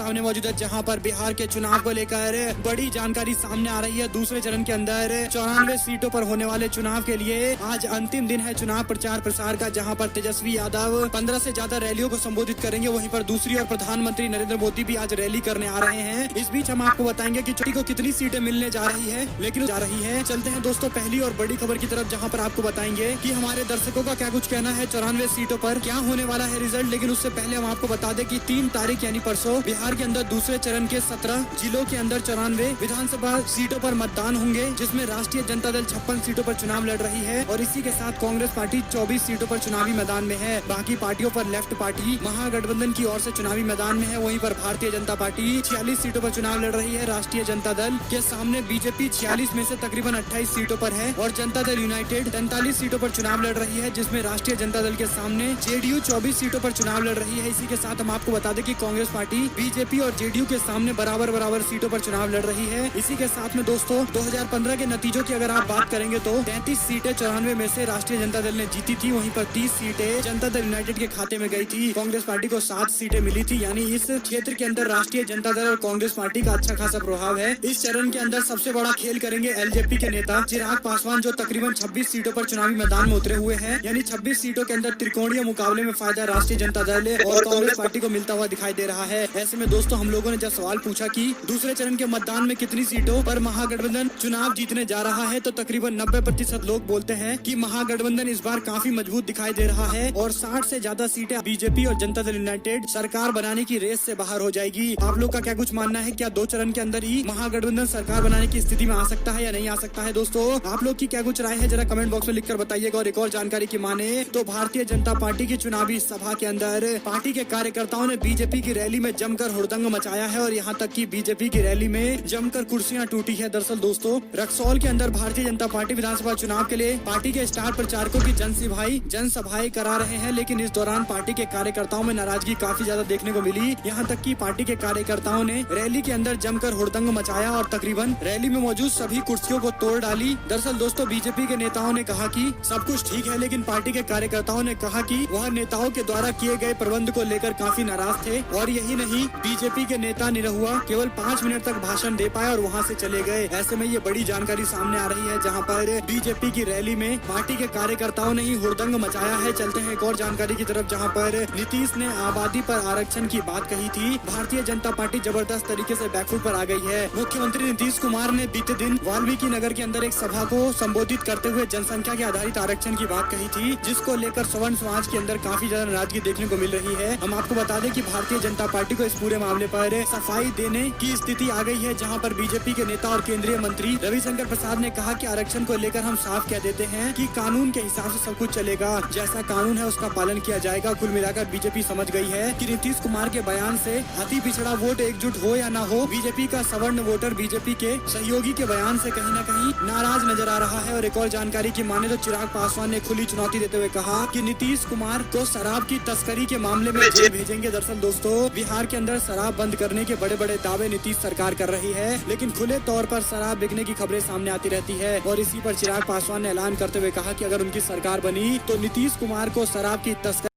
सामने मौजूद है, जहां पर बिहार के चुनाव को लेकर बड़ी जानकारी सामने आ रही है। दूसरे चरण के अंदर 94 सीटों पर होने वाले चुनाव के लिए आज अंतिम दिन है चुनाव प्रचार प्रसार का, जहां पर तेजस्वी यादव 15 से ज्यादा रैलियों को संबोधित करेंगे। वहीं पर दूसरी ओर प्रधानमंत्री नरेंद्र मोदी भी आज रैली करने आ रहे हैं। इस बीच हम आपको बताएंगे कि चोटी को कितनी सीटें मिलने जा रही है, लेकिन जा रही है। चलते हैं दोस्तों पहली और बड़ी खबर की तरफ, जहां पर आपको बताएंगे कि हमारे दर्शकों का क्या कुछ कहना है 94 सीटों पर क्या होने वाला है रिजल्ट। लेकिन उससे पहले हम आपको बता दें कि 3 तारीख यानी परसों बिहार के अंदर दूसरे चरण के 17 जिलों के अंदर 94 विधानसभा सीटों पर मतदान होंगे, जिसमें राष्ट्रीय जनता दल 56 सीटों पर चुनाव लड़ रही है और इसी के साथ कांग्रेस पार्टी 24 सीटों पर चुनावी मैदान में है। बाकी पार्टियों पर लेफ्ट पार्टी महागठबंधन की ओर से चुनावी मैदान में है। वहीं पर भारतीय जनता पार्टी 46 सीटों पर चुनाव लड़ रही है। राष्ट्रीय जनता दल के सामने बीजेपी 46 में से तकरीबन 28 सीटों पर है और जनता दल यूनाइटेड 43 सीटों पर चुनाव लड़ रही है, जिसमें राष्ट्रीय जनता दल के सामने जेडीयू 24 सीटों पर चुनाव लड़ रही है। इसी के साथ हम आपको बता दें कि कांग्रेस पार्टी बीजेपी और जेडीयू के सामने बराबर सीटों पर चुनाव लड़ रही है। इसी के साथ में दोस्तों 2015 के नतीजों की अगर आप बात करेंगे तो 33 सीटें 94 में से राष्ट्रीय जनता दल ने जीती थी। वहीं पर 30 सीटें जनता दल यूनाइटेड के खाते में गई थी। कांग्रेस पार्टी को 7 सीटें मिली थी। यानी इस क्षेत्र के अंदर राष्ट्रीय जनता दल और कांग्रेस पार्टी का अच्छा खासा प्रभाव है। इस चरण के अंदर सबसे बड़ा खेल करेंगे एलजेपी के नेता चिराग पासवान, जो तकरीबन 26 सीटों पर चुनावी मैदान में उतरे हुए हैं। यानी 26 सीटों के अंदर त्रिकोणीय मुकाबले में फायदा राष्ट्रीय जनता दल और कांग्रेस पार्टी को मिलता हुआ दिखाई दे रहा है। ऐसे में दोस्तों हम लोगों ने जब सवाल पूछा कि दूसरे चरण के मतदान में कितनी सीटों पर महागठबंधन चुनाव जीतने जा रहा है, तो तकरीबन 90% लोग बोलते हैं कि महागठबंधन इस बार काफी मजबूत दिखाई दे रहा है और 60 से ज्यादा सीटें बीजेपी और जनता दल यूनाइटेड सरकार बनाने की रेस से बाहर हो जाएगी। आप लोग का क्या कुछ मानना है? क्या 2 चरण के अंदर ही महागठबंधन सरकार बनाने की स्थिति में आ सकता है या नहीं आ सकता है? दोस्तों आप लोग की क्या कुछ राय है, जरा कमेंट बॉक्स में लिखकर बताइएगा। और एक और जानकारी की माने तो भारतीय जनता पार्टी की चुनावी सभा के अंदर पार्टी के कार्यकर्ताओं ने बीजेपी की रैली में जमकर हुड़दंग मचाया है और यहाँ तक कि बीजेपी की रैली में जमकर कुर्सियां टूटी है। दरअसल दोस्तों रक्सौल के अंदर भारतीय जनता पार्टी विधानसभा चुनाव के लिए पार्टी के स्टार प्रचारकों की जनसभाएं करा रहे हैं, लेकिन इस दौरान पार्टी के कार्यकर्ताओं में नाराजगी काफी ज्यादा देखने को मिली। यहाँ तक कि पार्टी के कार्यकर्ताओं ने रैली के अंदर जमकर हुड़दंग मचाया और तकरीबन रैली में मौजूद सभी कुर्सियों को तोड़ डाली। दरअसल दोस्तों बीजेपी के नेताओं ने कहा कि सब कुछ ठीक है, लेकिन पार्टी के कार्यकर्ताओं ने कहा कि वह नेताओं के द्वारा किए गए प्रबंध को लेकर काफी नाराज थे। और यही नहीं, बीजेपी के नेता निरहुआ केवल 5 मिनट तक भाषण दे पाए और वहां से चले गए। ऐसे में ये बड़ी जानकारी सामने आ रही है, जहां पर बीजेपी की रैली में पार्टी के कार्यकर्ताओं ने ही हुड़दंग मचाया है। चलते हैं एक और जानकारी की तरफ, जहां पर नीतीश ने आबादी पर आरक्षण की बात कही थी। भारतीय जनता पार्टी जबरदस्त तरीके से बैकफुट पर आ गई है। मुख्यमंत्री नीतीश कुमार ने बीते दिन वाल्मीकि नगर के अंदर एक सभा को संबोधित करते हुए जनसंख्या के आधारित आरक्षण की बात कही थी, जिसको लेकर सवर्ण समाज के अंदर काफी ज्यादा नाराजगी देखने को मिल रही है। हम आपको बता दें कि भारतीय जनता पार्टी को इस पूरे मामले पर सफाई देने की स्थिति आ गई है, जहां पर बीजेपी के नेता और केंद्रीय मंत्री रविशंकर प्रसाद ने कहा कि आरक्षण को लेकर हम साफ कह देते हैं कि कानून के हिसाब से सब कुछ चलेगा, जैसा कानून है उसका पालन किया जाएगा। कुल मिलाकर बीजेपी समझ गई है कि नीतीश कुमार के बयान से अति पिछड़ा वोट एकजुट हो या ना हो, बीजेपी का सवर्ण वोटर बीजेपी के सहयोगी के बयान से कहीं न कहीं नाराज नजर आ रहा है। और एक और जानकारी की माने तो चिराग पासवान ने खुली चुनौती देते हुए कहा कि नीतीश कुमार को शराब की तस्करी के मामले में जेल भेजेंगे। दरअसल दोस्तों बिहार के अंदर शराब बंद करने के बड़े बड़े दावे नीतीश सरकार कर रही है, लेकिन खुले तौर पर शराब बिकने की खबरें सामने आती रहती है। और इसी पर चिराग पासवान ने ऐलान करते हुए कहा कि अगर उनकी सरकार बनी तो नीतीश कुमार को शराब की तस्करी